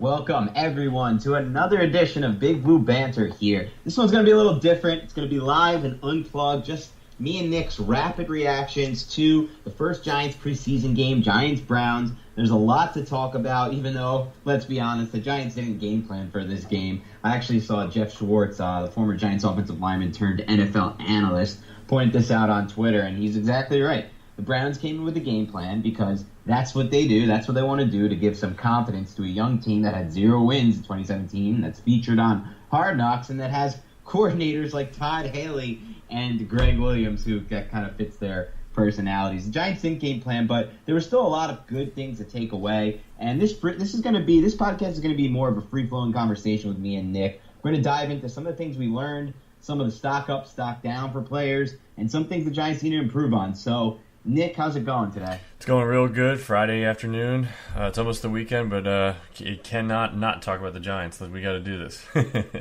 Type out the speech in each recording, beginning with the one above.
Welcome, everyone, to another edition of Big Blue Banter here. This one's going to be a little different. It's going to be live and unplugged, just me and Nick's rapid reactions to the first Giants preseason game, Giants-Browns. There's a lot to talk about, even though, let's be honest, the Giants didn't game plan for this game. I actually saw Jeff Schwartz, the former Giants offensive lineman turned NFL analyst, point this out on Twitter, and he's exactly right. The Browns came in with a game plan because that's what they do. That's what they want to do to give some confidence to a young team that had 0 wins in 2017, that's featured on Hard Knocks, and that has coordinators like Todd Haley and Greg Williams that kind of fits their personalities. The Giants didn't game plan, but there were still a lot of good things to take away. And this podcast is going to be more of a free-flowing conversation with me and Nick. We're going to dive into some of the things we learned, some of the stock up, stock down for players, and some things the Giants need to improve on. So, Nick, how's it going today? It's going real good. Friday afternoon. It's almost the weekend, but it cannot not talk about the Giants. We got to do this.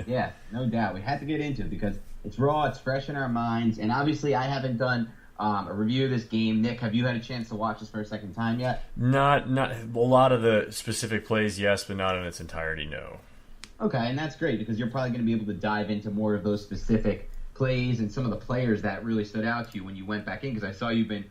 Yeah, no doubt. We had to get into it because it's raw, it's fresh in our minds, and obviously I haven't done a review of this game. Nick, have you had a chance to watch this for a second time yet? Not a lot of the specific plays, yes, but not in its entirety, no. Okay, and that's great because you're probably going to be able to dive into more of those specific plays and some of the players that really stood out to you when you went back in, because I saw you've been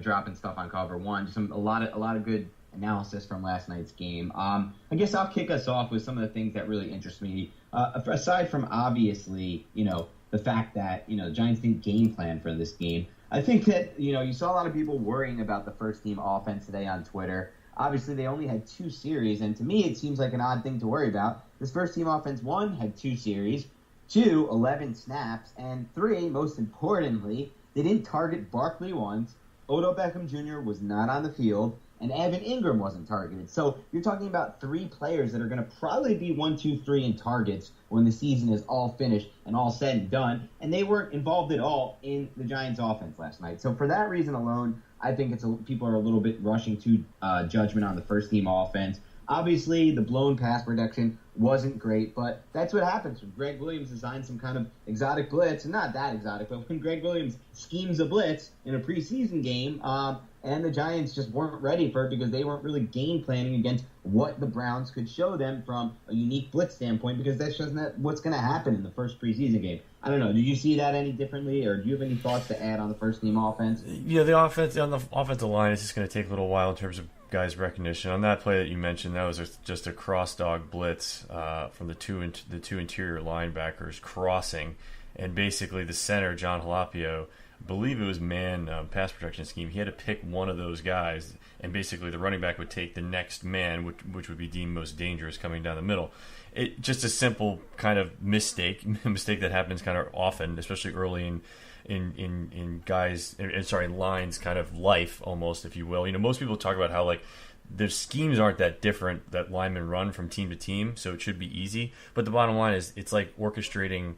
dropping stuff on Cover One. Just a lot of good analysis from last night's game. I guess I'll kick us off with some of the things that really interest me. Aside from obviously, the fact that the Giants didn't game plan for this game, I think that you saw a lot of people worrying about the first team offense today on Twitter. Obviously, they only had 2 series, and to me, it seems like an odd thing to worry about. This first team offense, 1, had 2 series, 2, 11 snaps, and 3, most importantly, they didn't target Barkley once. Odell Beckham Jr. was not on the field, and Evan Ingram wasn't targeted. So you're talking about 3 players that are going to probably be 1, 2, 3 in targets when the season is all finished and all said and done, and they weren't involved at all in the Giants' offense last night. So for that reason alone, I think people are a little bit rushing to judgment on the first-team offense. Obviously, the blown pass protection wasn't great, but that's what happens when Greg Williams designs some kind of exotic blitz, and not that exotic, but when Greg Williams schemes a blitz in a preseason game, and the Giants just weren't ready for it because they weren't really game planning against what the Browns could show them from a unique blitz standpoint, because that's just not what's going to happen in the first preseason game. I don't know. Did you see that any differently, or do you have any thoughts to add on the first-team offense? Yeah, the offensive line is just going to take a little while in terms of guys' recognition. On that play that you mentioned, that was just a cross-dog blitz from the two interior linebackers crossing, and basically the center, John Halapio, I believe it was man pass protection scheme. He had to pick one of those guys, and basically the running back would take the next man, which would be deemed most dangerous coming down the middle. It just a simple kind of mistake that happens kind of often, especially early in lines kind of life almost, if you will. Most people talk about how like the schemes aren't that different that linemen run from team to team, so it should be easy. But the bottom line is it's like orchestrating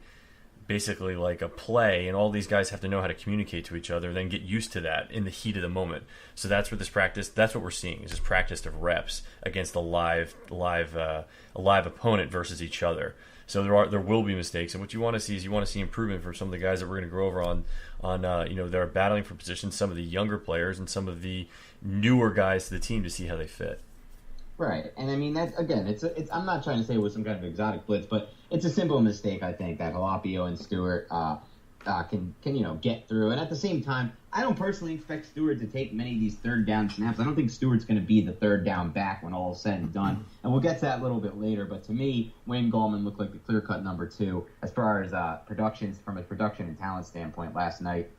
basically like a play, and all these guys have to know how to communicate to each other, then get used to that in the heat of the moment. So that's what we're seeing is this practice of reps against a live opponent versus each other. So there will be mistakes, and what you want to see is improvement from some of the guys that we're going to go over on they're battling for positions, some of the younger players and some of the newer guys to the team to see how they fit. Right, and I mean that's again, I'm not trying to say it was some kind of exotic blitz, but it's a simple mistake I think that Halapio and Stewart can get through. And at the same time, I don't personally expect Stewart to take many of these third down snaps. I don't think Stewart's going to be the third down back when all is said and done. And we'll get to that a little bit later. But to me, Wayne Gallman looked like the clear-cut number 2 as far as from a production and talent standpoint last night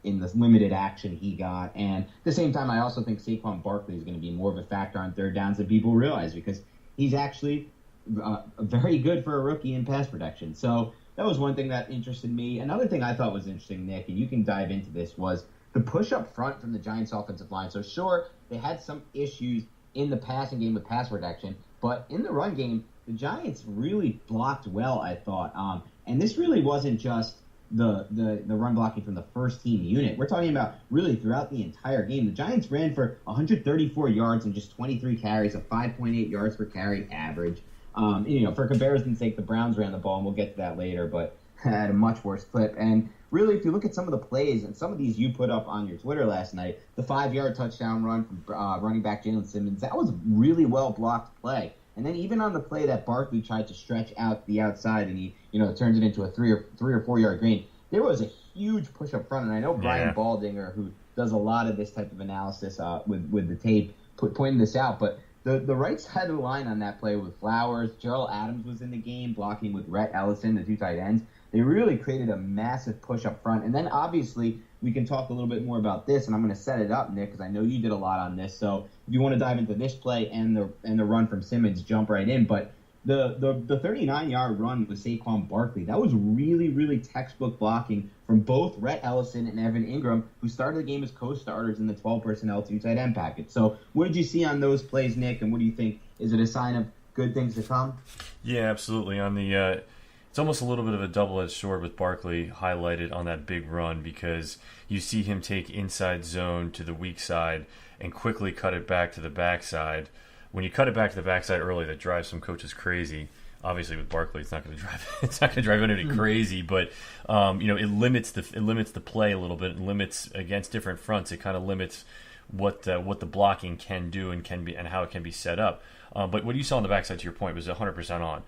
in the limited action he got. And at the same time, I also think Saquon Barkley is going to be more of a factor on third downs than people realize, because he's actually very good for a rookie in pass protection. So that was one thing that interested me. Another thing I thought was interesting, Nick, and you can dive into this, was the push up front from the Giants offensive line. So sure, they had some issues in the passing game with pass protection, but in the run game, the Giants really blocked well, I thought. And this really wasn't just the run blocking from the first team unit. We're talking about really throughout the entire game. The Giants ran for 134 yards and just 23 carries, a 5.8 yards per carry average. For comparison's sake, the Browns ran the ball, and we'll get to that later, but at a much worse clip. And really, if you look at some of the plays, and some of these you put up on your Twitter last night, the 5-yard touchdown run from running back Jalen Simmons, that was a really well blocked play. And then even on the play that Barkley tried to stretch out the outside and he, turns it into a 3 or 4 yard gain, there was a huge push up front. And I know Brian Baldinger, who does a lot of this type of analysis with the tape, pointing this out. But the right side of the line on that play with Flowers, Gerald Adams was in the game, blocking with Rhett Ellison, the 2 tight ends. They really created a massive push up front. And then obviously we can talk a little bit more about this, and I'm going to set it up, Nick, because I know you did a lot on this. So if you want to dive into this play and the run from Simmons, jump right in. But the 39-yard run with Saquon Barkley, that was really, really textbook blocking from both Rhett Ellison and Evan Ingram, who started the game as co-starters in the 12 personnel 2 tight end package. So what did you see on those plays, Nick, and what do you think? Is it a sign of good things to come? Yeah, absolutely. On the it's almost a little bit of a double-edged sword with Barkley highlighted on that big run, because you see him take inside zone to the weak side and quickly cut it back to the backside. When you cut it back to the backside early, that drives some coaches crazy. Obviously, with Barkley, it's not going to drive anybody crazy, but it limits the play a little bit. It limits against different fronts. It kind of limits what the blocking can do and how it can be set up. But what you saw on the backside, to your point, was 100% on.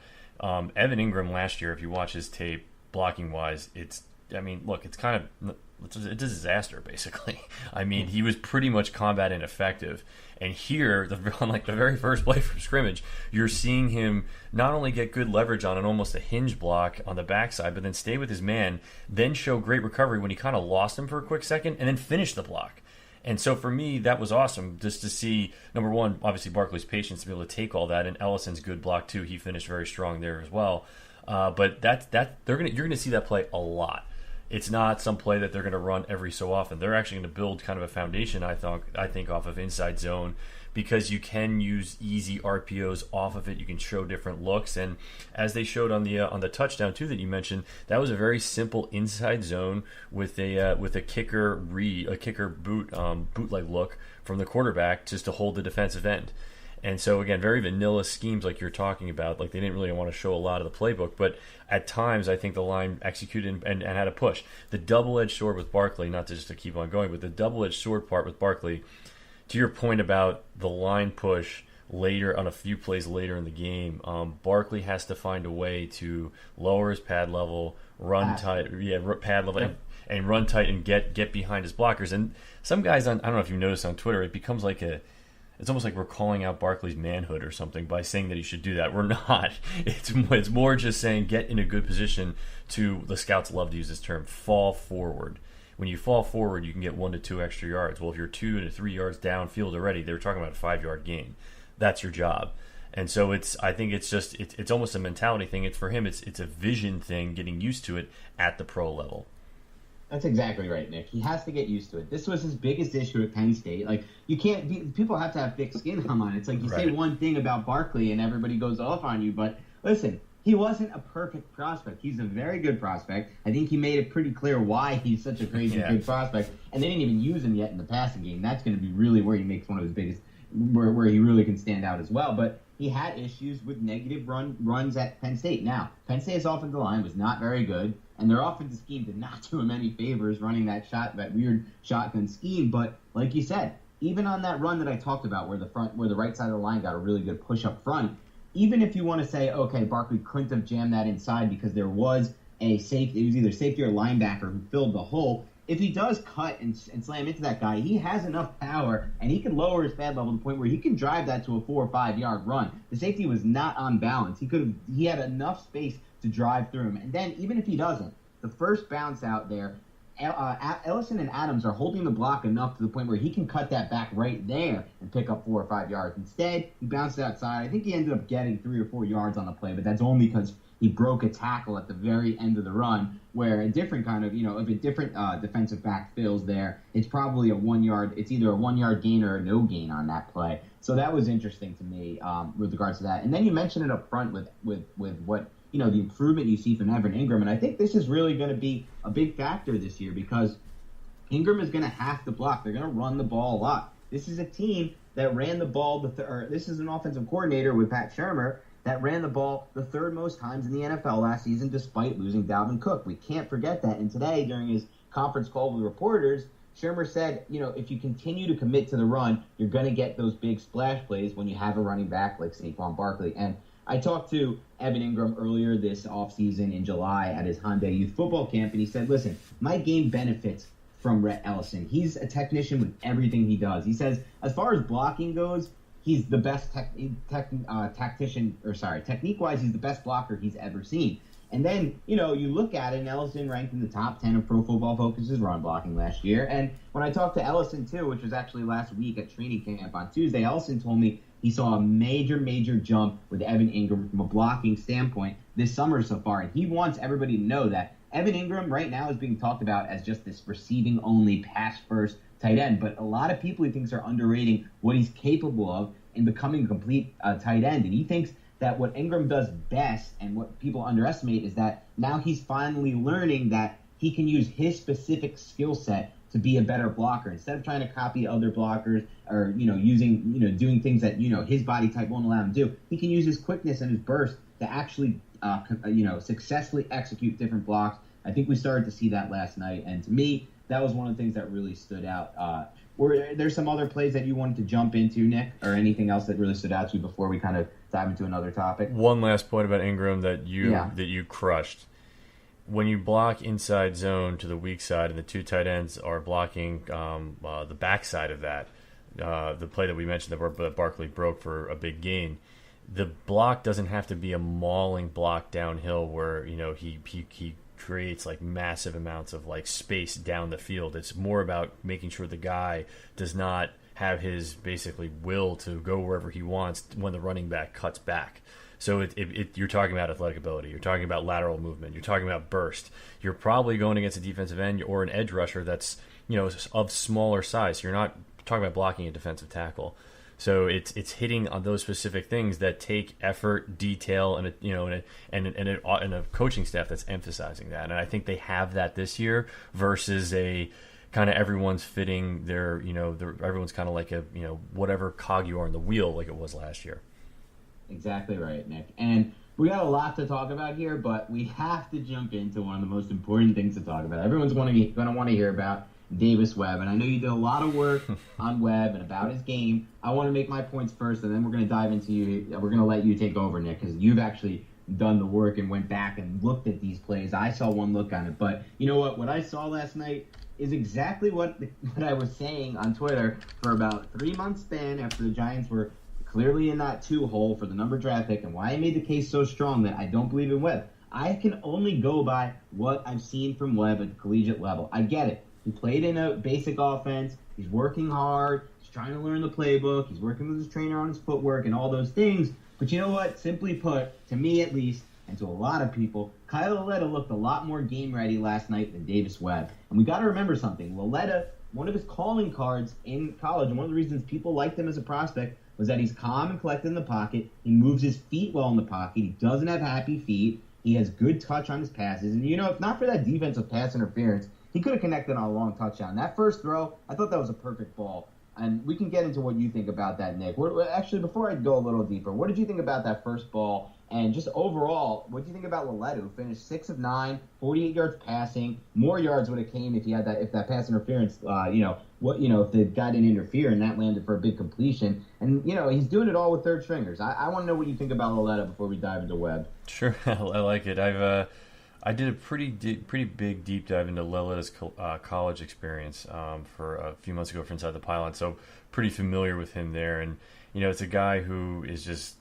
Evan Ingram last year, if you watch his tape, blocking wise, it's kind of a disaster, basically. I mean, he was pretty much combat ineffective. And here, on the very first play from scrimmage, you're seeing him not only get good leverage on an almost a hinge block on the backside, but then stay with his man, then show great recovery when he kind of lost him for a quick second, and then finish the block. And so for me, that was awesome just to see, number one, obviously Barkley's patience to be able to take all that, and Ellison's good block too. He finished very strong there as well. But you're gonna see that play a lot. It's not some play that they're going to run every so often. They're actually going to build kind of a foundation, I think, off of inside zone, because you can use easy RPOs off of it. You can show different looks, and as they showed on the touchdown too that you mentioned, that was a very simple inside zone with a kicker bootleg look from the quarterback just to hold the defensive end. And so, again, very vanilla schemes like you're talking about. Like, they didn't really want to show a lot of the playbook. But at times, I think the line executed and had a push. The double-edged sword with Barkley, not just to keep on going, but the double-edged sword part with Barkley, to your point about the line push later, on a few plays later in the game, Barkley has to find a way to lower his pad level, run tight, pad level, and run tight and get behind his blockers. And some guys, I don't know if you noticed on Twitter, it becomes like it's almost like we're calling out Barkley's manhood or something by saying that he should do that. We're not. It's more just saying get in a good position to, the scouts love to use this term, fall forward. When you fall forward, you can get 1 to 2 extra yards. Well, if you're 2 to 3 yards downfield already, they were talking about a 5-yard gain. That's your job. And so I think it's almost a mentality thing. It's for him, it's a vision thing, getting used to it at the pro level. That's exactly right, Nick. He has to get used to it. This was his biggest issue at Penn State. Like, people have to have thick skin on it. It's like you say one thing about Barkley and everybody goes off on you. But listen, he wasn't a perfect prospect. He's a very good prospect. I think he made it pretty clear why he's such a crazy good prospect. And they didn't even use him yet in the passing game. That's going to be really where he makes one of his biggest, where he really can stand out as well. But he had issues with negative runs at Penn State. Now, Penn State's offensive line was not very good, and their offensive scheme did not do him any favors running that weird shotgun scheme. But like you said, even on that run that I talked about where the right side of the line got a really good push up front, even if you want to say, okay, Barkley couldn't have jammed that inside because there was it was either safety or linebacker who filled the hole, if he does cut and slam into that guy, he has enough power, and he can lower his pad level to the point where he can drive that to a 4 or 5 yard run. The safety was not on balance. He had enough space to drive through him. And then even if he doesn't, the first bounce out there, Ellison and Adams are holding the block enough to the point where he can cut that back right there and pick up 4 or 5 yards. Instead, he bounced it outside. I think he ended up getting 3 or 4 yards on the play, but that's only because he broke a tackle at the very end of the run, where a different kind of, if a different defensive back fills there, it's probably it's either a 1 yard gain or a no gain on that play. So that was interesting to me with regards to that. And then you mentioned it up front with what, the improvement you see from Evan Ingram. And I think this is really going to be a big factor this year because Ingram is going to have to block. They're going to run the ball a lot. This is a team that ran the ball, this is an offensive coordinator with Pat Shurmur that ran the ball the third most times in the NFL last season despite losing Dalvin Cook. We can't forget that. And today, during his conference call with reporters, Shermer said, if you continue to commit to the run, you're going to get those big splash plays when you have a running back like Saquon Barkley. And I talked to Evan Ingram earlier this offseason in July at his Hyundai Youth Football Camp, and he said, listen, my game benefits from Rhett Ellison. He's a technician with everything he does. He says, as far as blocking goes, he's the best technique-wise, he's the best blocker he's ever seen. And then, you look at it, and Ellison ranked in the top 10 of Pro Football Focus's run blocking last year. And when I talked to Ellison, too, which was actually last week at training camp on Tuesday, Ellison told me he saw a major, major jump with Evan Ingram from a blocking standpoint this summer so far. And he wants everybody to know that Evan Ingram right now is being talked about as just this receiving-only, pass-first tight end. But a lot of people he thinks are underrating what he's capable of in becoming a complete tight end. And he thinks that what Ingram does best and what people underestimate is that now he's finally learning that he can use his specific skill set to be a better blocker instead of trying to copy other blockers or, doing things that, his body type won't allow him to do. He can use his quickness and his burst to actually, successfully execute different blocks. I think we started to see that last night. And to me, that was one of the things that really stood out. Were there some other plays that you wanted to jump into, Nick, or anything else that really stood out to you before we kind of dive into another topic? One last point about Ingram that you crushed. When you block inside zone to the weak side and the two tight ends are blocking the backside of that, the play that we mentioned that Barkley broke for a big gain, the block doesn't have to be a mauling block downhill where he creates like massive amounts of like space down the field. It's more about making sure the guy does not have his basically will to go wherever he wants when the running back cuts back. So you're talking about athletic ability. You're talking about lateral movement. You're talking about burst. You're probably going against a defensive end or an edge rusher that's of smaller size. You're not talking about blocking a defensive tackle. So it's hitting on those specific things that take effort, detail, and a coaching staff that's emphasizing that. And I think they have that this year versus a kind of everyone's fitting their everyone's kind of like a whatever cog you are in the wheel like it was last year. Exactly right, Nick. And we got a lot to talk about here, but we have to jump into one of the most important things to talk about. Everyone's going to want to hear about Davis Webb, and I know you did a lot of work on Webb and about his game. I want to make my points first, and then we're going to dive into you. We're going to let you take over, Nick, because you've actually done the work and went back and looked at these plays. I saw one look on it, but you know what? What I saw last night is exactly what I was saying on Twitter for about 3 months span after the Giants were clearly in that 2 hole for the number draft pick, and why I made the case so strong that I don't believe in Webb. I can only go by what I've seen from Webb at the collegiate level. I get it. He played in a basic offense. He's working hard. He's trying to learn the playbook. He's working with his trainer on his footwork and all those things. But you know what? Simply put, to me at least, and to a lot of people, Kyle Lauletta looked a lot more game ready last night than Davis Webb. And we got to remember something. Lauletta, one of his calling cards in college, and one of the reasons people liked him as a prospect, was that he's calm and collected in the pocket. He moves his feet well in the pocket. He doesn't have happy feet. He has good touch on his passes. And, if not for that defensive pass interference, he could have connected on a long touchdown. That first throw, I thought that was a perfect ball. And we can get into what you think about that, Nick. Actually, before I go a little deeper, what did you think about that first ball? And just overall, what do you think about Lauletta, who finished 6 of 9, 48 yards passing? More yards would have came if that pass interference, if the guy didn't interfere and that landed for a big completion. And, he's doing it all with third stringers. I want to know what you think about Lauletta before we dive into Webb. Sure, I like it. I did a pretty big deep dive into Lauletta's college experience for a few months ago for Inside the Pylon, so pretty familiar with him there. And it's a guy who is just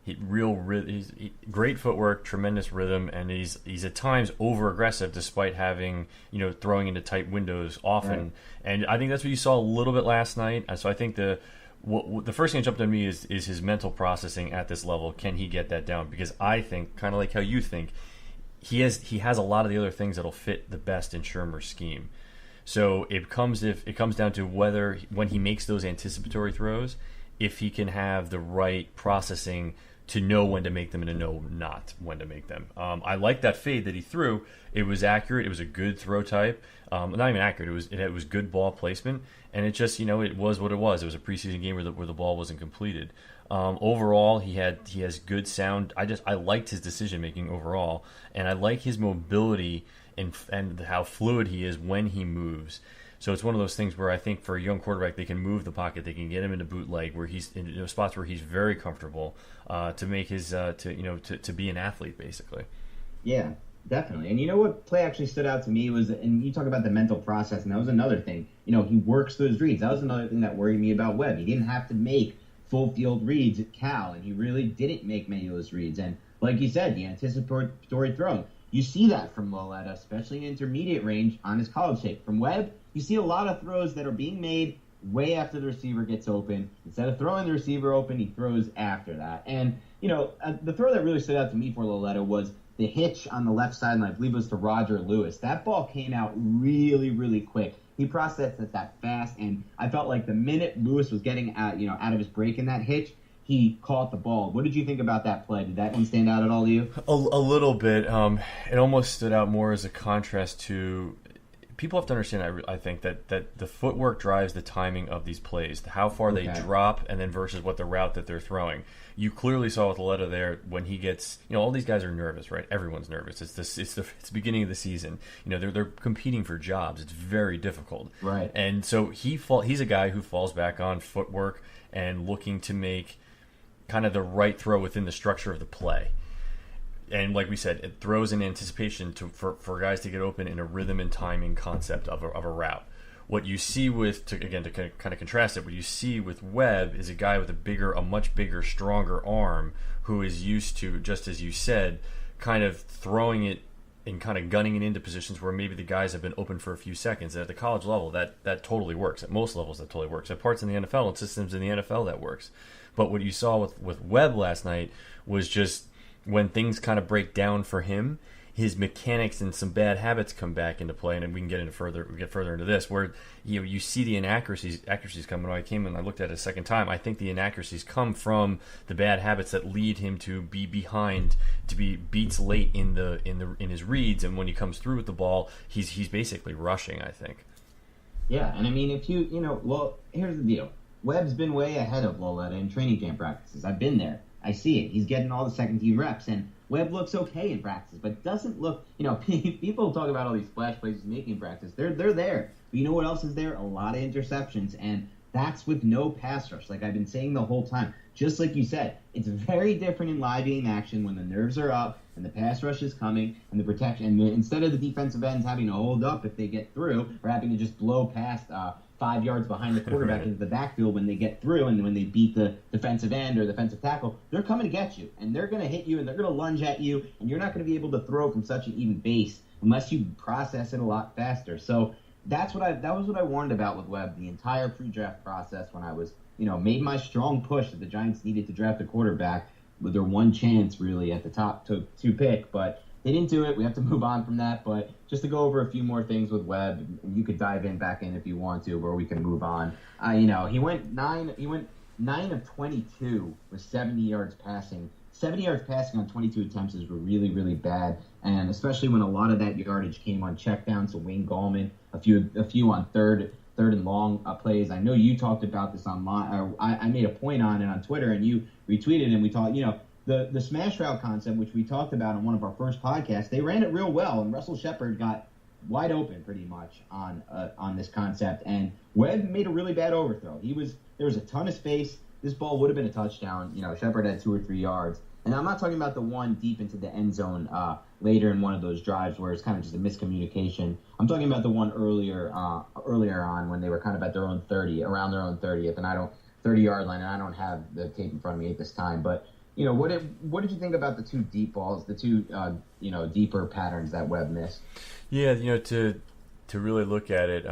he's great footwork, tremendous rhythm, and he's at times over aggressive despite having throwing into tight windows often. Right. And I think that's what you saw a little bit last night. So I think the first thing that jumped on me is his mental processing at this level. Can he get that down? Because I think, kind of like how you think, he has a lot of the other things that'll fit the best in Shermer's scheme. So it comes down to whether when he makes those anticipatory throws, if he can have the right processing to know when to make them and to know not when to make them. I like that fade that he threw. It was accurate. It was a good throw type. Not even accurate. It was good ball placement, and it just it was what it was. It was a preseason game where the ball wasn't completed. Overall, he has good sound. I liked his decision making overall, and I like his mobility and how fluid he is when he moves. So it's one of those things where I think for a young quarterback, they can move the pocket, they can get him into bootleg where he's in spots where he's very comfortable to make his to be an athlete basically. Yeah, definitely. And you know what play actually stood out to me was, and you talk about the mental process, and that was another thing. He works those reads. That was another thing that worried me about Webb. He didn't have to make full field reads at Cal, and he really didn't make many of those reads. And like you said, the anticipatory throwing. You see that from Loletta, especially in intermediate range on his college tape. From Webb, you see a lot of throws that are being made way after the receiver gets open. Instead of throwing the receiver open, he throws after that. And, the throw that really stood out to me for Loletta was the hitch on the left sideline. I believe it was to Roger Lewis. That ball came out really, really quick. He processed it that fast, and I felt like the minute Lewis was getting out of his break in that hitch, he caught the ball. What did you think about that play? Did that one stand out at all to you? A little bit. It almost stood out more as a contrast to people have to understand. I think that the footwork drives the timing of these plays, how far they drop, and then versus what the route that they're throwing. You clearly saw with Loletta there when he gets. All these guys are nervous, right? Everyone's nervous. It's the beginning of the season. They're competing for jobs. It's very difficult, right? And so he's a guy who falls back on footwork and looking to make kind of the right throw within the structure of the play. And like we said, it throws in anticipation for guys to get open in a rhythm and timing concept of a route. What you see to kind of contrast it, what you see with Webb is a guy with a much bigger, stronger arm who is used to, just as you said, kind of throwing it and kind of gunning it into positions where maybe the guys have been open for a few seconds. And at the college level, that totally works. At most levels, that totally works. At parts in the NFL and systems in the NFL, that works. But what you saw with Webb last night was just when things kind of break down for him, his mechanics and some bad habits come back into play, and we can get further into this, where you see the accuracies come. When I came and I looked at it a second time, I think the inaccuracies come from the bad habits that lead him to be behind, to be beats late in his reads, and when he comes through with the ball, he's basically rushing, I think. Yeah, and I mean, if here's the deal. Webb's been way ahead of Loletta in training camp practices. I've been there. I see it. He's getting all the second team reps, and Webb looks okay in practice, but doesn't look. People talk about all these splash plays he's making in practice. They're there. But you know what else is there? A lot of interceptions, and that's with no pass rush. Like I've been saying the whole time. Just like you said, it's very different in live game action when the nerves are up and the pass rush is coming and the protection. And instead of the defensive ends having to hold up if they get through, or having to just blow past 5 yards behind the quarterback into the backfield when they get through and when they beat the defensive end or defensive tackle, they're coming to get you, and they're going to hit you, and they're going to lunge at you, and you're not going to be able to throw from such an even base unless you process it a lot faster. So that was what I warned about with Webb the entire pre-draft process when I was, made my strong push that the Giants needed to draft a quarterback with their one chance really at the top two pick, but they didn't do it. We have to move on from that. But just to go over a few more things with Webb, and you could dive back in if you want to, or we can move on. He went 9 of 22 with 70 yards passing. 70 yards passing on 22 attempts is really, really bad, and especially when a lot of that yardage came on checkdowns to Wayne Gallman, a few on third and long plays. I know you talked about this online, or I made a point on it on Twitter, and you retweeted, and we talked, the smash route concept, which we talked about on one of our first podcasts, they ran it real well, and Russell Shepard got wide open pretty much on this concept, and Webb made a really bad overthrow. There was a ton of space. This ball would have been a touchdown. Shepard had 2 or 3 yards. And I'm not talking about the one deep into the end zone later in one of those drives where it's kind of just a miscommunication. I'm talking about the one earlier on when they were kind of at their own 30, around their own 30th, and 30-yard line, and I don't have the tape in front of me at this time. But what did you think about the two deep balls, the two deeper patterns that Webb missed? Yeah, to really look at it,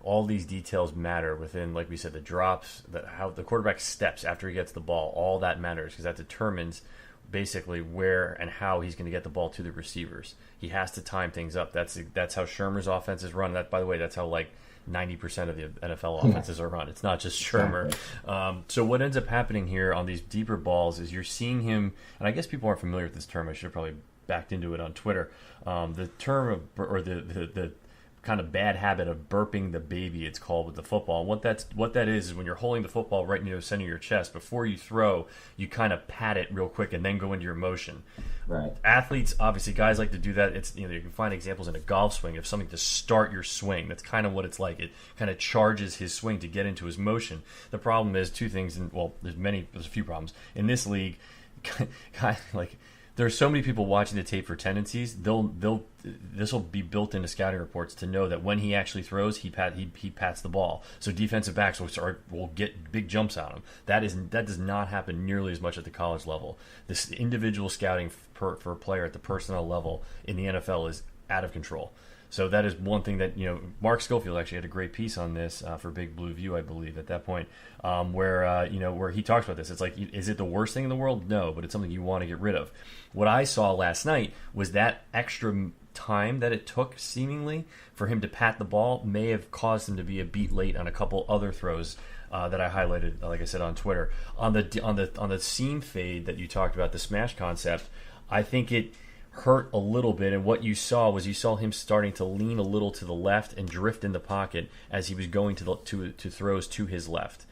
all these details matter within, like we said, the drops, how the quarterback steps after he gets the ball. All that matters because that determines basically where and how he's going to get the ball to the receivers. He has to time things up. That's how Shermer's offense is run. That, by the way, that's how 90% of the NFL offenses are run. It's not just Shermer. Exactly. So what ends up happening here on these deeper balls is you're seeing him, and I guess people aren't familiar with this term. I should have probably backed into it on Twitter. The term of, or the kind of bad habit of burping the baby, it's called, with the football. And what that is when you're holding the football right near the center of your chest, before you throw, you kind of pat it real quick and then go into your motion. Right. Athletes, obviously, guys like to do that. It's, you can find examples in a golf swing of something to start your swing. That's kind of what it's like. It kind of charges his swing to get into his motion. The problem is two things, and there's a few problems in this league. Like, there's so many people watching the tape for tendencies. This will be built into scouting reports to know that when he actually throws, he pats the ball. So defensive backs will get big jumps on him. That does not happen nearly as much at the college level. This individual scouting for a player at the personnel level in the NFL is out of control. So that is one thing that, Mark Schofield actually had a great piece on this for Big Blue View, I believe, at that point, where he talks about this. It's like, is it the worst thing in the world? No, but it's something you want to get rid of. What I saw last night was that extra time that it took, seemingly, for him to pat the ball may have caused him to be a beat late on a couple other throws that I highlighted, like I said, on Twitter. On the seam fade that you talked about, the smash concept, I think it hurt a little bit, and what you saw him starting to lean a little to the left and drift in the pocket as he was going to throws to his left.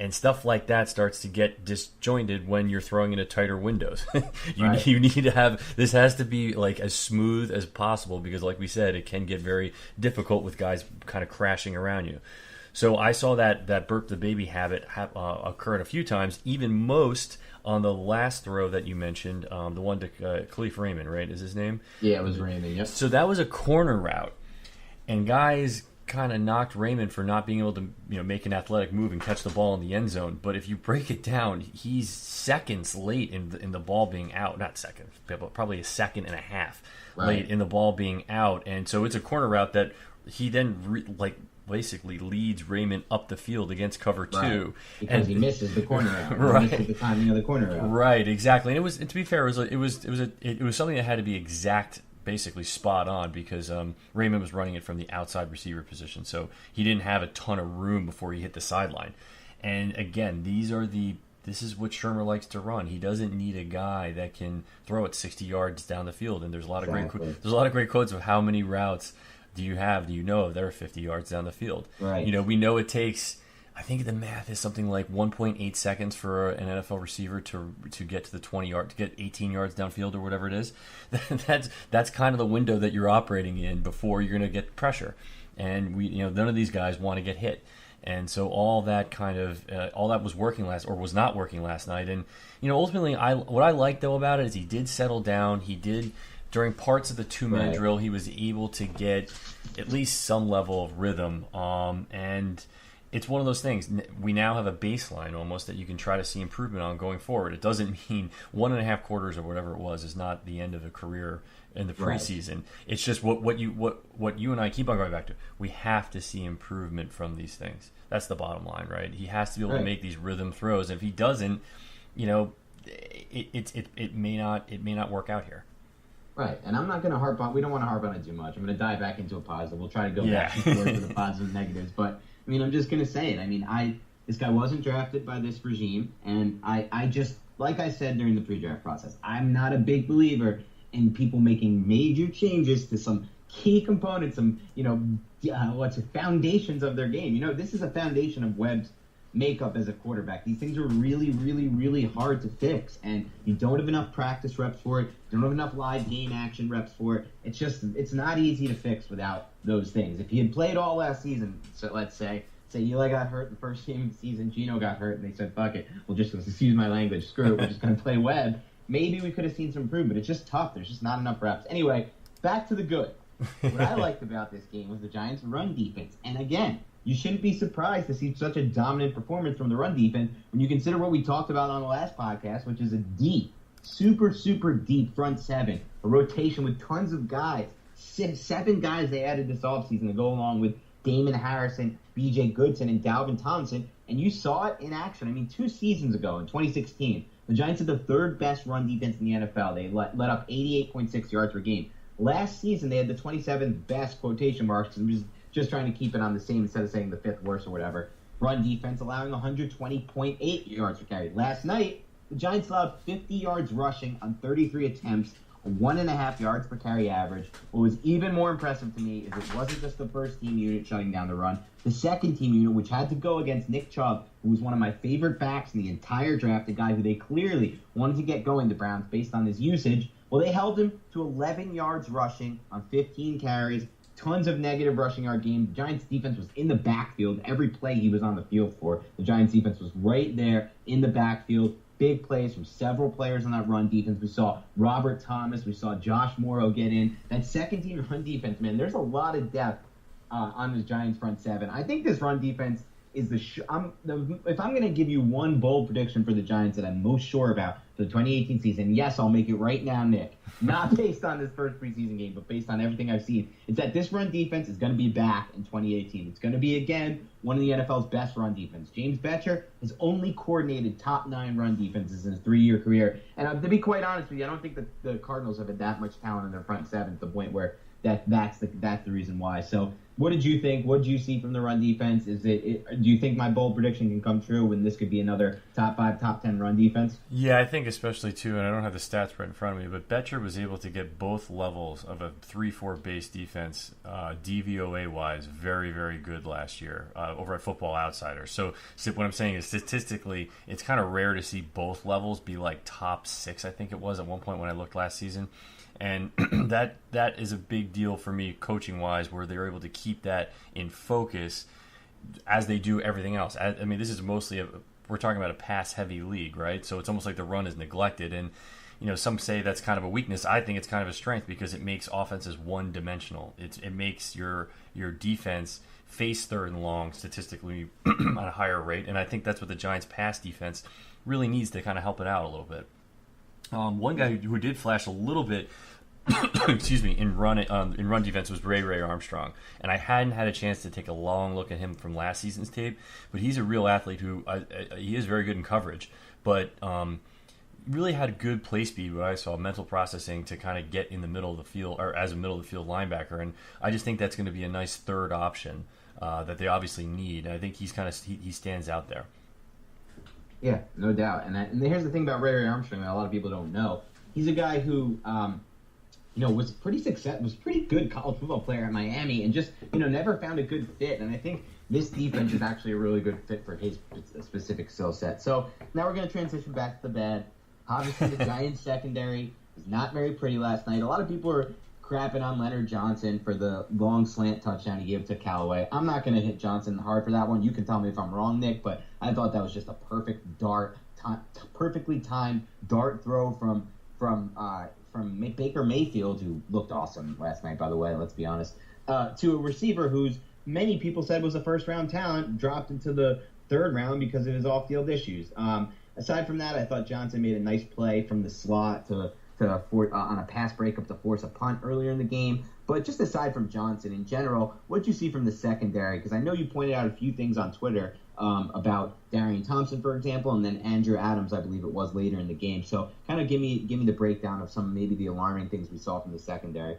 And stuff like that starts to get disjointed when you're throwing into tighter windows. You need to have, this has to be like as smooth as possible, because like we said, it can get very difficult with guys kind of crashing around you. So I saw that burp the baby habit occur a few times, even most on the last throw that you mentioned, the one to Khalif Raymond, right, is his name? Yeah, it was Raymond, yep. So that was a corner route, and guys kind of knocked Raymond for not being able to make an athletic move and catch the ball in the end zone. But if you break it down, he's seconds late in the ball being out. Not seconds, but probably a second and a half late in the ball being out. And so it's a corner route that he then basically leads Raymond up the field against cover two, because he misses the corner out. Right, he misses the timing of the corner out. Right, exactly. And to be fair, it was something that had to be exact, basically spot on, because Raymond was running it from the outside receiver position, so he didn't have a ton of room before he hit the sideline. And again, this is what Shurmur likes to run. He doesn't need a guy that can throw it 60 yards down the field. And there's a lot of great quotes of how many routes do you know they're 50 yards down the field. Right. We know it takes, I think the math is something like 1.8 seconds for an NFL receiver to get to the 20 yard, to get 18 yards downfield or whatever it is. That's kind of the window that you're operating in before you're going to get pressure. And none of these guys want to get hit. And so all that was was not working last night. And ultimately, what I like though about it is he did settle down. He did. During parts of the 2-minute drill, he was able to get at least some level of rhythm. And it's one of those things. We now have a baseline almost that you can try to see improvement on going forward. It doesn't mean 1.5 quarters or whatever it was is not the end of a career in the preseason. Right. It's just what you and I keep on going back to. We have to see improvement from these things. That's the bottom line, right? He has to be able to make these rhythm throws. If he doesn't, it may not work out here. Right, and I'm not going to harp on. We don't want to harp on it too much. I'm going to dive back into a positive. We'll try to go back and forth to the positives and negatives. But I'm just going to say it. This guy wasn't drafted by this regime, and I just, like I said during the pre-draft process, I'm not a big believer in people making major changes to some key components, some foundations of their game. This is a foundation of Webb's makeup as a quarterback. These things are really, really, really hard to fix, and you don't have enough practice reps for it. You don't have enough live game action reps for it. It's not easy to fix without those things. If he had played all last season, so let's say Eli got hurt the first game of the season, Geno got hurt, and they said, fuck it, we'll just, excuse my language, screw it, we're just going to play Webb. Maybe we could have seen some improvement. It's just tough. There's just not enough reps. Anyway, back to the good. What I liked about this game was the Giants' run defense. And again, you shouldn't be surprised to see such a dominant performance from the run defense when you consider what we talked about on the last podcast, which is a deep, super, super deep front seven, a rotation with tons of guys. 7 guys they added this offseason to go along with Damon Harrison, B.J. Goodson, and Dalvin Thompson. And you saw it in action. 2 seasons ago in 2016, the Giants had the 3rd best run defense in the NFL. They let up 88.6 yards per game. Last season, they had the 27th best quotation marks, and was just trying to keep it on the same instead of saying the 5th worst or whatever. Run defense allowing 120.8 yards per carry. Last night, the Giants allowed 50 yards rushing on 33 attempts, 1.5 yards per carry average. What was even more impressive to me is it wasn't just the first team unit shutting down the run. The second team unit, which had to go against Nick Chubb, who was one of my favorite backs in the entire draft, a guy who they clearly wanted to get going, the Browns, based on his usage. Well, they held him to 11 yards rushing on 15 carries, tons of negative rushing yard game. The Giants defense was in the backfield. Every play he was on the field for, the Giants defense was right there in the backfield. Big plays from several players on that run defense. We saw Robert Thomas. We saw Josh Morrow get in. That second-team run defense, man, there's a lot of depth on the Giants front seven. I think this run defense is if I'm going to give you one bold prediction for the Giants that I'm most sure about for the 2018 season, yes, I'll make it right now, Nick. Not based on this first preseason game, but based on everything I've seen. It's that this run defense is going to be back in 2018. It's going to be, again, one of the NFL's best run defense. James Betcher has only coordinated top 9 run defenses in his 3-year career. And to be quite honest with you, I don't think that the Cardinals have had that much talent in their front seven to the point where that's the reason why. So what did you think? What did you see from the run defense? Do you think my bold prediction can come true when this could be another top 5, top 10 run defense? Yeah, I think especially too, and I don't have the stats right in front of me, but Betcher was able to get both levels of a 3-4 base defense, DVOA-wise, very, very good last year over at Football Outsiders. So what I'm saying is statistically, it's kind of rare to see both levels be like top 6, I think it was at one point when I looked last season. And that is a big deal for me coaching-wise, where they're able to keep that in focus as they do everything else. I mean, this is mostly we're talking about a pass-heavy league, right? So it's almost like the run is neglected. And, some say that's kind of a weakness. I think it's kind of a strength because it makes offenses one-dimensional. It makes your defense face third and long statistically at a higher rate. And I think that's what the Giants' pass defense really needs to kind of help it out a little bit. One guy who did flash a little bit, excuse me, in run defense was Ray Armstrong, and I hadn't had a chance to take a long look at him from last season's tape. But he's a real athlete who he is very good in coverage, but really had good play speed. What I saw, mental processing to kind of get in the middle of the field or as a middle of the field linebacker, and I just think that's going to be a nice third option that they obviously need. And I think he stands out there. Yeah, no doubt. And here's the thing about Ray Armstrong that a lot of people don't know. He's a guy who, was pretty good college football player at Miami and just, never found a good fit. And I think this defense is actually a really good fit for his specific skill set. So now we're going to transition back to the bad. Obviously, the Giants secondary was not very pretty last night. A lot of people are crapping on Leonard Johnson for the long slant touchdown he gave to Callaway. I'm not going to hit Johnson hard for that one. You can tell me if I'm wrong, Nick, but I thought that was just a perfect perfectly timed dart throw from Baker Mayfield, who looked awesome last night, by the way, let's be honest, to a receiver who's many people said was a first-round talent, dropped into the third round because of his off-field issues. Aside from that, I thought Johnson made a nice play from the slot on a pass breakup to force a punt earlier in the game. But just aside from Johnson in general, what did you see from the secondary? Because I know you pointed out a few things on Twitter about Darian Thompson, for example, and then Andrew Adams, I believe it was, later in the game. So kind of give me the breakdown of some maybe the alarming things we saw from the secondary.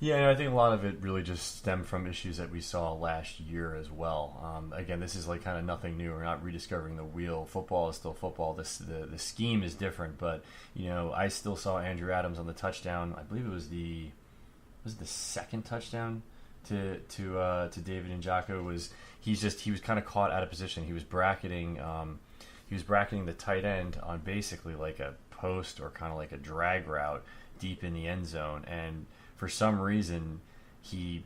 Yeah, I think a lot of it really just stemmed from issues that we saw last year as well. Again, this is like kind of nothing new. We're not rediscovering the wheel. Football is still football. The scheme is different, but I still saw Andrew Adams on the touchdown. I believe it was the second touchdown to David Njoku. He was kind of caught out of position. He was bracketing the tight end on basically like a post or kind of like a drag route deep in the end zone, and for some reason, he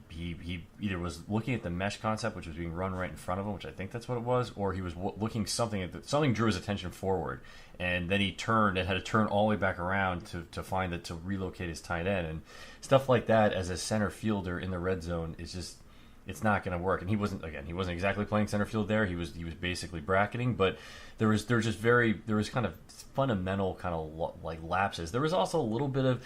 either was looking at the mesh concept, which was being run right in front of him, which I think that's what it was, or he was looking something drew his attention forward, and then he turned and had to turn all the way back around to relocate his tight end, and stuff like that as a center fielder in the red zone is just, it's not going to work. And he wasn't exactly playing center field there. He was basically bracketing, but there was kind of fundamental kind of like lapses. There was also a little bit of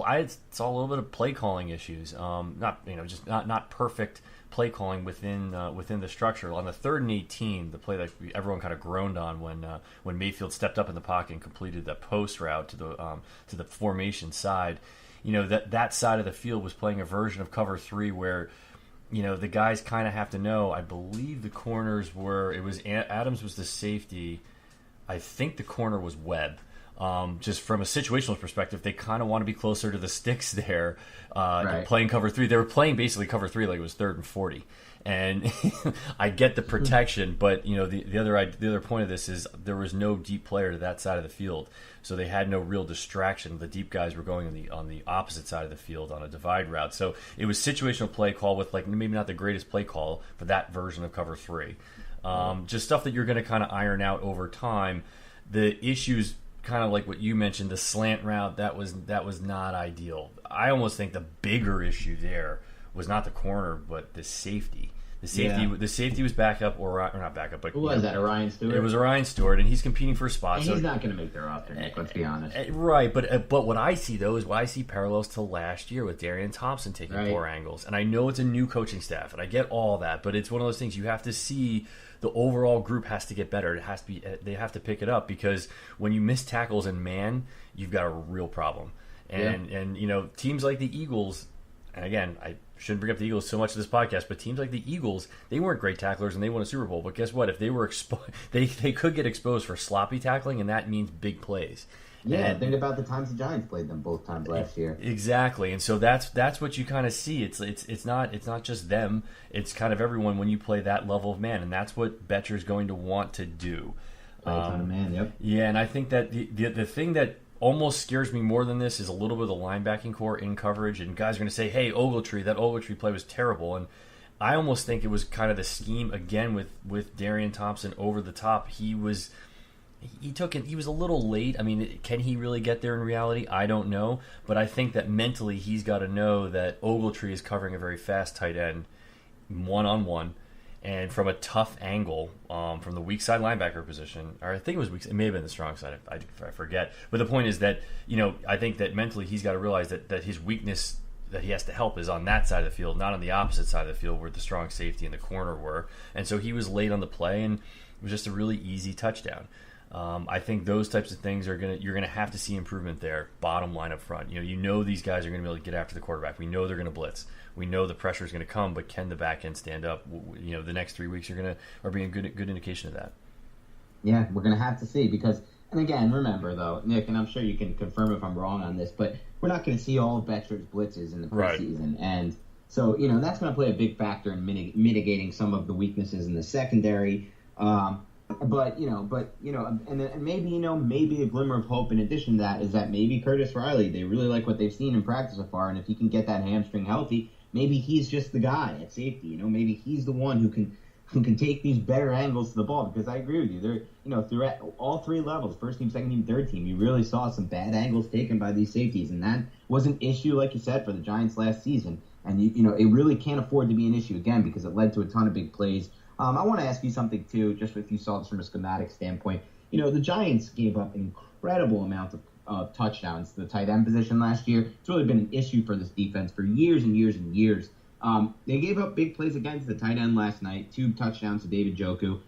I saw a little bit of play calling issues. Not perfect play calling within the structure. On the 3rd and 18, the play that everyone kind of groaned on when Mayfield stepped up in the pocket and completed that post route to the formation side. That side of the field was playing a version of cover 3 where the guys kind of have to know. I believe the corners Adams was the safety. I think the corner was Webb. Just from a situational perspective, they kind of want to be closer to the sticks there, Right. playing cover 3. They were playing basically cover 3 like it was 3rd and 40. And I get the protection, but the other point of this is there was no deep player to that side of the field, so they had no real distraction. The deep guys were going on the opposite side of the field on a divide route, so it was situational play call with like maybe not the greatest play call for that version of cover 3. Just stuff that you're going to kind of iron out over time. The issues, kind of like what you mentioned, the slant route that was not ideal. I almost think the bigger issue there was not the corner, but the safety. The safety was backup or not backup, but who was that? Orion Stewart. It was Orion Stewart, and he's competing for a spot. And so he's not going to make their roster, Nick. Let's be honest. Right, but what I see though is what I see parallels to last year with Darian Thompson taking poor angles, and I know it's a new coaching staff, and I get all that, but it's one of those things you have to see. The overall group has to get better. It has to be. They have to pick it up because when you miss tackles in man, you've got a real problem. And teams like the Eagles, and again, I shouldn't bring up the Eagles so much in this podcast, but teams like the Eagles, they weren't great tacklers and they won a Super Bowl. But guess what? If they were they could get exposed for sloppy tackling, and that means big plays. Yeah, and think about the times the Giants played them both times last year. Exactly, and so that's what you kind of see. It's not just them. It's kind of everyone when you play that level of man, and that's what Betcher's going to want to do. Play a ton of man, yep. Yeah, and I think that the thing that almost scares me more than this is a little bit of the linebacking core in coverage, and guys are going to say, "Hey, that Ogletree play was terrible," and I almost think it was kind of the scheme again with Darian Thompson over the top. He was a little late. I mean, can he really get there in reality? I don't know, but I think that mentally he's got to know that Ogletree is covering a very fast tight end, one-on-one. And from a tough angle, from the weak side linebacker position, or I think it was weak, it may have been the strong side, I forget. But the point is that, I think that mentally he's got to realize that his weakness that he has to help is on that side of the field, not on the opposite side of the field where the strong safety and the corner were. And so he was late on the play, and it was just a really easy touchdown. I think those types of things you're gonna have to see improvement there. Bottom line up front, these guys are gonna be able to get after the quarterback. We know they're gonna blitz. We know the pressure is gonna come, but can the back end stand up? The next 3 weeks are being a good indication of that. Yeah, we're gonna have to see because, and again, remember though, Nick, and I'm sure you can confirm if I'm wrong on this, but we're not gonna see all of Betcher's blitzes in the preseason, and so that's gonna play a big factor in mitigating some of the weaknesses in the secondary. But maybe a glimmer of hope in addition to that is that maybe Curtis Riley, they really like what they've seen in practice so far, and if he can get that hamstring healthy, maybe he's just the guy at safety. Maybe he's the one who can take these better angles to the ball. Because I agree with you, there, throughout all three levels, first team, second team, third team, you really saw some bad angles taken by these safeties, and that was an issue, like you said, for the Giants last season. And it really can't afford to be an issue again because it led to a ton of big plays. I want to ask you something, too, just if you saw this from a schematic standpoint. The Giants gave up an incredible amount of touchdowns to the tight end position last year. It's really been an issue for this defense for years and years and years. They gave up big plays against the tight end last night, 2 touchdowns to David Njoku.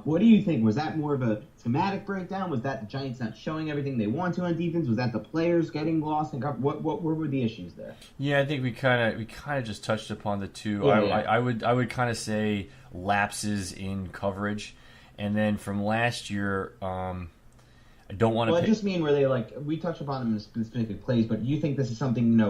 What do you think? Was that more of a schematic breakdown? Was that the Giants not showing everything they want to on defense? Was that the players getting lost? What were the issues there? Yeah, I think we kind of just touched upon the two. Yeah, I would kind of say lapses in coverage, and then from last year, I don't want to. Well, I just mean where they we touched upon them in specific plays, but do you think this is something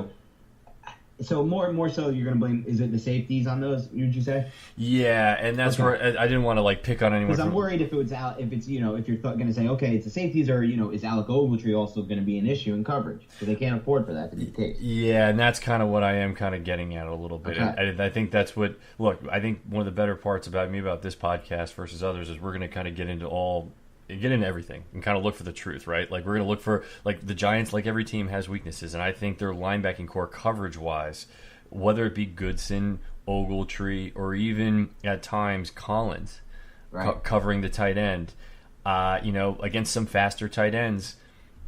So more so, you're going to blame, is it the safeties on those, would you say? Yeah, and that's where I didn't want to pick on anyone. Because I'm worried if it's if you're going to say, okay, it's the safeties, or is Alec Ogletree also going to be an issue in coverage? So they can't afford for that to be the case. Yeah, and that's kind of what I am kind of getting at a little bit. Okay. I think that's what. Look, I think one of the better parts about this podcast versus others is we're going to kind of get into everything and kind of look for the truth, right? We're going to look for, the Giants, like every team, has weaknesses, and I think their linebacking core coverage-wise, whether it be Goodson, Ogletree, or even at times Collins, right, covering the tight end, against some faster tight ends,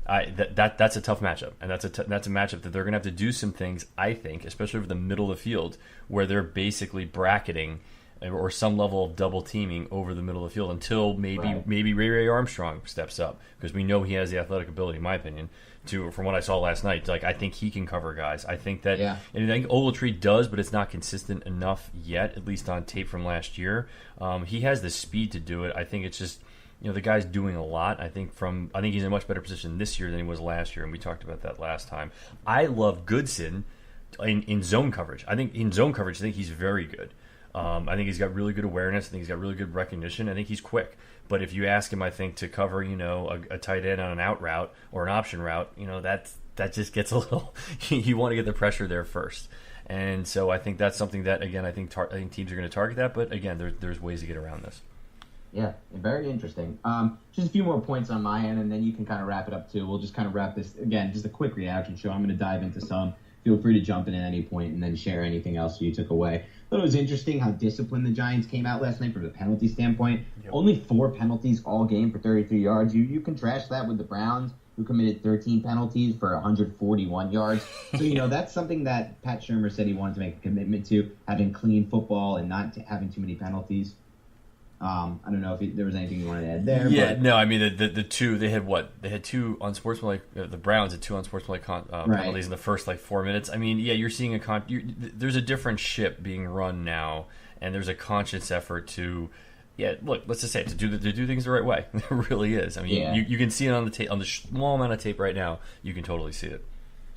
that's a tough matchup, and that's a matchup that they're going to have to do some things, I think, especially over the middle of the field, where they're basically bracketing or some level of double teaming over the middle of the field until maybe Ray Armstrong steps up, because we know he has the athletic ability, in my opinion, from what I saw last night. I think he can cover guys. I think that, and I think Ogletree does, but it's not consistent enough yet, at least on tape from last year. He has the speed to do it. I think it's just the guy's doing a lot. I think he's in a much better position this year than he was last year, and we talked about that last time. I love Goodson in zone coverage. I think he's very good. I think he's got really good awareness. I think he's got really good recognition. I think he's quick. But if you ask him, I think, to cover, a tight end on an out route or an option route, that just gets a little. You want to get the pressure there first. And so I think that's something that, again, I think teams are going to target that. But again, there's ways to get around this. Yeah, very interesting. Just a few more points on my end, and then you can kind of wrap it up too. We'll just kind of wrap this again. Just a quick reaction show. I'm going to dive into some. Feel free to jump in at any point and then share anything else you took away. I thought it was interesting how disciplined the Giants came out last night from the penalty standpoint. Yep. Only 4 penalties all game for 33 yards. You contrast that with the Browns, who committed 13 penalties for 141 yards. So, that's something that Pat Shurmur said he wanted to make a commitment to, having clean football and not having too many penalties. I don't know if there was anything you wanted to add there. Yeah, no, I mean, the two, they had what? They had 2 unsportsmanlike, the Browns had 2 unsportsmanlike penalties in the first, 4 minutes. I mean, yeah, you're seeing there's a different ship being run now, and there's a conscious effort to, look, let's just say it, to do things the right way. There really is. I mean, you can see it on the tape, on the small amount of tape right now, you can totally see it.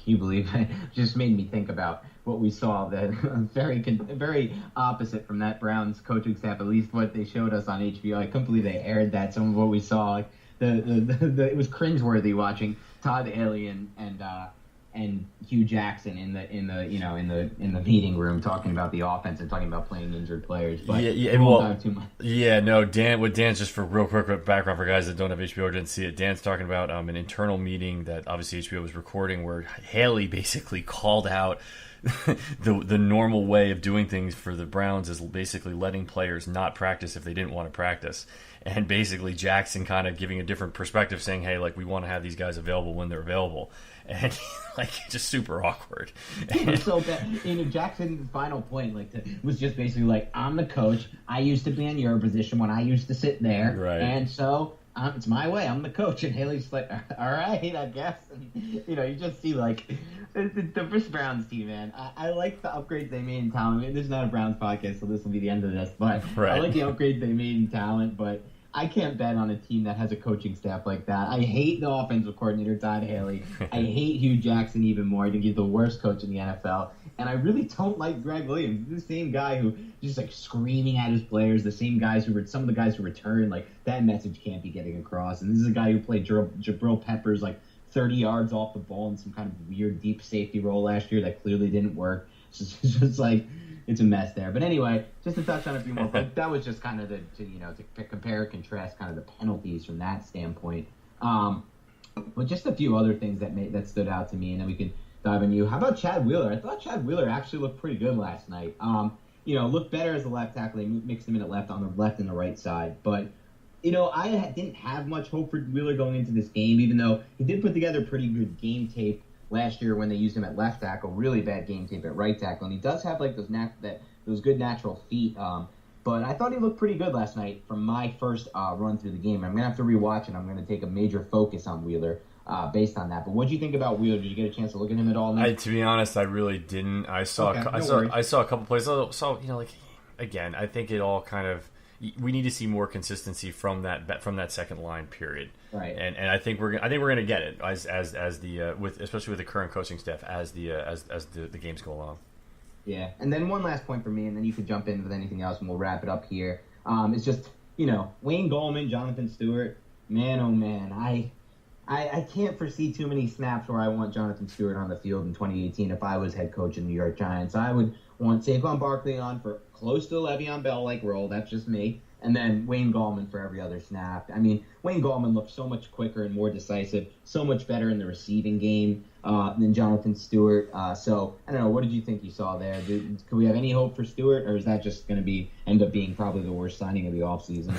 Can you believe it? Just made me think about what we saw, that very opposite from that Browns coaching staff, at least what they showed us on HBO. I couldn't believe they aired that. Some of what we saw, it was cringeworthy watching Todd Haley and Hugh Jackson in the meeting room talking about the offense and talking about playing injured players. But too much. Dan's just for real quick background for guys that don't have HBO or didn't see it. Dan's talking about an internal meeting that obviously HBO was recording, where Haley basically called out the normal way of doing things for the Browns is basically letting players not practice if they didn't want to practice. And basically Jackson kind of giving a different perspective, saying, hey, we want to have these guys available when they're available. And just super awkward. It was so bad. Jackson's final point was just basically I'm the coach. I used to be in your position when I used to sit there. Right. And so it's my way. I'm the coach. And Haley's like, all right, I guess. And, you just see the Browns team, man. I like the upgrades they made in talent. I mean, this is not a Browns podcast, so this will be the end of this. But right. I like the upgrades they made in talent. But I can't bet on a team that has a coaching staff like that. I hate the offensive coordinator, Todd Haley. I hate Hugh Jackson even more. I think he's the worst coach in the NFL. And I really don't like Greg Williams. He's the same guy who just screaming at his players, the same guys some of the guys who return, that message can't be getting across. And this is a guy who played Jabril Peppers 30 yards off the ball in some kind of weird deep safety role last year that clearly didn't work. It's just it's a mess there. But anyway, just to touch on a few more points, that was just kind of to compare and contrast kind of the penalties from that standpoint. But just a few other things that stood out to me, and then we can dive in you. How about Chad Wheeler? I thought Chad Wheeler actually looked pretty good last night. Looked better as a left tackle. They mixed him in on the left and the right side. But, I didn't have much hope for Wheeler going into this game, even though he did put together pretty good game tape last year when they used him at left tackle. Really bad game tape at right tackle. And he does have those good natural feet. But I thought he looked pretty good last night from my first run through the game. I'm going to have to rewatch it. I'm going to take a major focus on Wheeler based on that. But what do you think about Wheeler? Did you get a chance to look at him at all? To be honest, I really didn't. I saw a couple plays. Again, I think it all kind of, we need to see more consistency from that second line period. Right. And I think we're gonna get it especially with the current coaching staff as the games go along. Yeah. And then one last point for me, and then you could jump in with anything else, and we'll wrap it up here. It's just Wayne Gallman, Jonathan Stewart. Man, oh man, I can't foresee too many snaps where I want Jonathan Stewart on the field in 2018 if I was head coach in the New York Giants. I would want Saquon Barkley on for close to a Le'Veon Bell-like role. That's just me. And then Wayne Gallman for every other snap. I mean, Wayne Gallman looked so much quicker and more decisive, so much better in the receiving game than Jonathan Stewart. So, I don't know, what did you think you saw there? Could we have any hope for Stewart, or is that just going to end up being probably the worst signing of the offseason?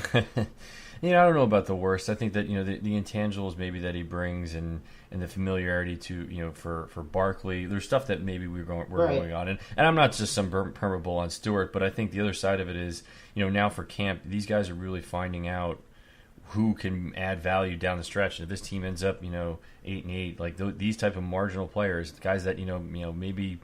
I don't know about the worst. I think that the intangibles maybe that he brings and the familiarity to for Barkley. There's stuff that maybe we're going on, and I'm not just some permeable on Stewart, but I think the other side of it is now for camp, these guys are really finding out who can add value down the stretch. And if this team ends up 8-8, these type of marginal players, guys that maybe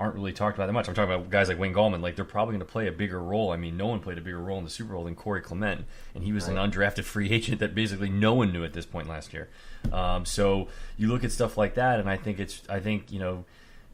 aren't really talked about that much. I'm talking about guys like Wayne Gallman. Like, they're probably going to play a bigger role. I mean, no one played a bigger role in the Super Bowl than Corey Clement, and he was an undrafted free agent that basically no one knew at this point last year. So you look at stuff like that, and I think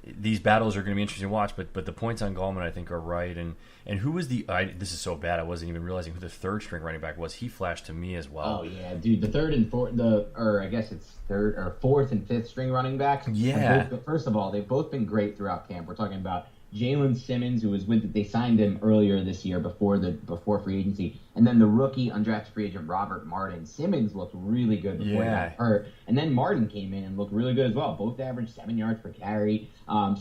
these battles are going to be interesting to watch. But the points on Gallman, I think, are right. And who was this is so bad, I wasn't even realizing who the third string running back was. He flashed to me as well. Oh yeah, dude, the third and fourth, I guess it's third or fourth and fifth string running backs. Yeah. First of all, they've both been great throughout camp. We're talking about Jalen Simmons, who was they signed him earlier this year before free agency, and then the rookie undrafted free agent Robert Martin. Simmons looked really good before he got hurt, and then Martin came in and looked really good as well. Both averaged 7 yards per carry.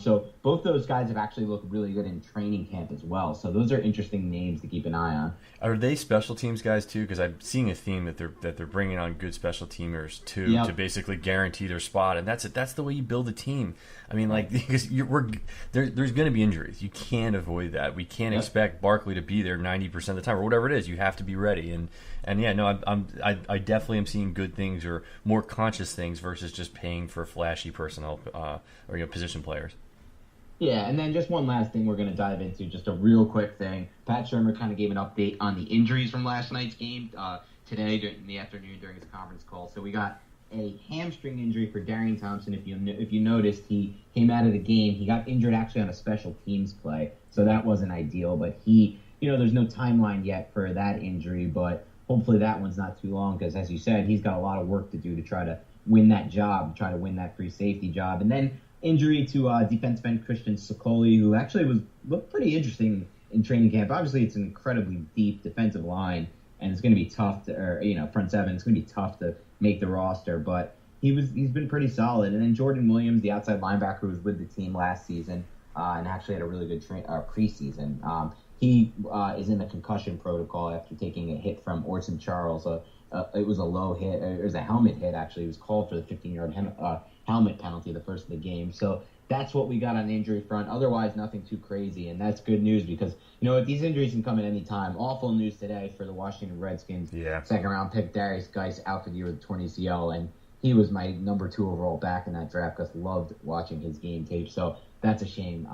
So both those guys have actually looked really good in training camp as well. So those are interesting names to keep an eye on. Are they special teams guys too? Because I'm seeing a theme that they're bringing on good special teamers too to basically guarantee their spot, and that's the way you build a team. I mean, like, because there's going to be injuries. You can't avoid that. We can't expect Barkley to be there 90% of the time or whatever it is. You have to be ready. And yeah, no, I definitely am seeing good things or more conscious things versus just paying for flashy personnel or position players. Yeah, and then just one last thing we're going to dive into, just a real quick thing. Pat Shermer kind of gave an update on the injuries from last night's game today in the afternoon during his conference call. So we got a hamstring injury for Darian Thompson. If you noticed, he came out of the game. He got injured actually on a special teams play, so that wasn't ideal. But there's no timeline yet for that injury, but hopefully that one's not too long because, as you said, he's got a lot of work to do to try to win that job, try to win that free safety job. And then injury to defensive end Christian Sokoli, who actually looked pretty interesting in training camp. Obviously, it's an incredibly deep defensive line, and it's going to be tough front seven. It's going to be tough to make the roster, but he's been pretty solid. And then Jordan Williams, the outside linebacker who was with the team last season and actually had a really good preseason. He is in the concussion protocol after taking a hit from Orson Charles. It was a low hit. It was a helmet hit, actually. He was called for the 15-yard helmet penalty the first of the game. So that's what we got on the injury front. Otherwise, nothing too crazy, and that's good news because, these injuries can come at any time. Awful news today for the Washington Redskins. Yeah. Second-round pick Darius Geis out for the year with a torn ACL, and he was my number 2 overall back in that draft because loved watching his game tape. So that's a shame.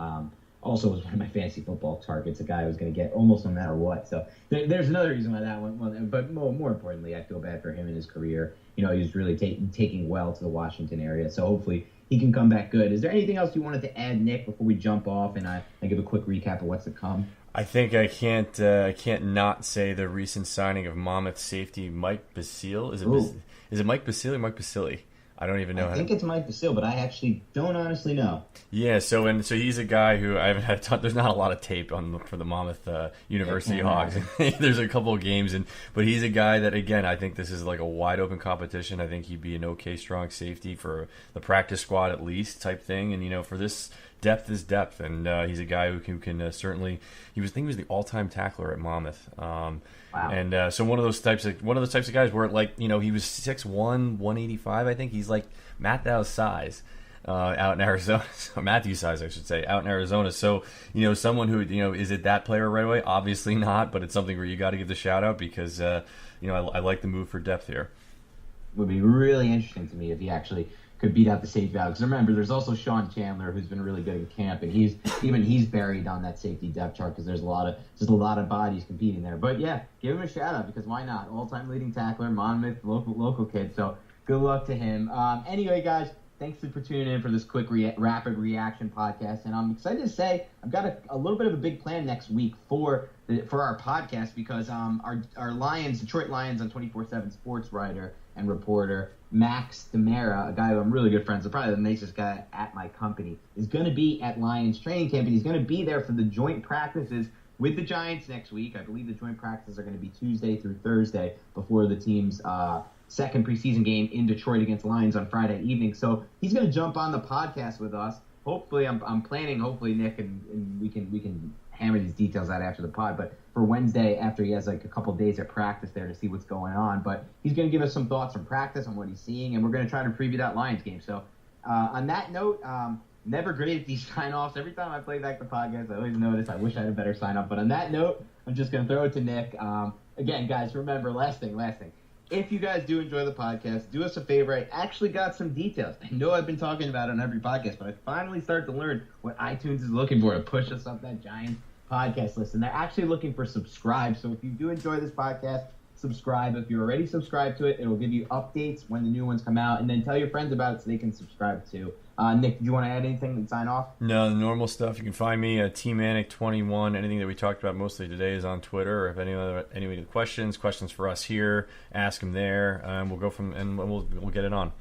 Also was one of my fantasy football targets, a guy who was going to get almost no matter what. So there's another reason why that one. But more importantly, I feel bad for him in his career. He was really taking well to the Washington area. So hopefully he can come back good. Is there anything else you wanted to add, Nick, before we jump off and I give a quick recap of what's to come? I think I can't not say the recent signing of Monmouth safety Mike Basile. Is it Mike Basile or Mike Basile? I don't even know. I think it's Mike Basile, but I actually don't honestly know. Yeah, so he's a guy who I haven't had a ton. There's not a lot of tape for the Monmouth University Hogs. There's a couple of games, but he's a guy that, again, I think this is like a wide open competition. I think he'd be an okay strong safety for the practice squad at least type thing. And for this, depth is depth, and he's a guy who can certainly. I think he was the all-time tackler at Monmouth. Wow. And so one of those types of guys where he was 6'1", 185. I think he's like Matt Thau's size out in Arizona. Matthew's size, I should say, out in Arizona. So someone who is it that player right away? Obviously not, but it's something where you got to give the shout out because I like the move for depth here. It would be really interesting to me if he actually could beat out the safety valve. Because remember, there's also Sean Chandler, who's been really good in camp, and he's buried on that safety depth chart because there's a lot of bodies competing there. But yeah, give him a shout out because why not? All-time leading tackler, Monmouth, local kid. So good luck to him. Anyway, guys, thanks for tuning in for this quick rapid reaction podcast, and I'm excited to say I've got a little bit of a big plan next week for our podcast because our Lions, Detroit Lions on 24/7 sports writer and reporter Max Demera, a guy who I'm really good friends with, probably the nicest guy at my company, is going to be at Lions training camp, and he's going to be there for the joint practices with the Giants next week. I believe the joint practices are going to be Tuesday through Thursday before the team's second preseason game in Detroit against the Lions on Friday evening. So he's going to jump on the podcast with us. Hopefully, I'm planning. Hopefully, Nick and we can hammer these details out after the pod. But for Wednesday, after he has like a couple days at practice there to see what's going on, but he's going to give us some thoughts from practice on what he's seeing, and we're going to try to preview that Lions game. So on that note, never great at these sign-offs. Every time I play back the podcast, I always notice I wish I had a better sign-off. But on that note, I'm just going to throw it to Nick. Again, guys, remember, last thing. if you guys do enjoy the podcast, do us a favor. I actually got some details. I know I've been talking about it on every podcast, but I finally started to learn what iTunes is looking for to push us up that giant podcast list. And they're actually looking for subscribe. So if you do enjoy this podcast, subscribe. If you're already subscribed to it, it'll give you updates when the new ones come out. And then tell your friends about it so they can subscribe too. Nick, did you want to add anything and sign off? No, the normal stuff. You can find me at tmanic21. Anything that we talked about mostly today is on Twitter. Or if any other questions for us here, ask them there. We'll go from and we'll get it on.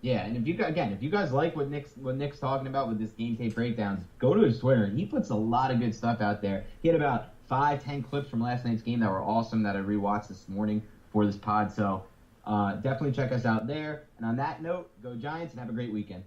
Yeah, and if you guys like what Nick's talking about with this game tape breakdowns, go to his Twitter. He puts a lot of good stuff out there. He had about 5-10 clips from last night's game that were awesome that I rewatched this morning for this pod. So definitely check us out there. And on that note, go Giants and have a great weekend.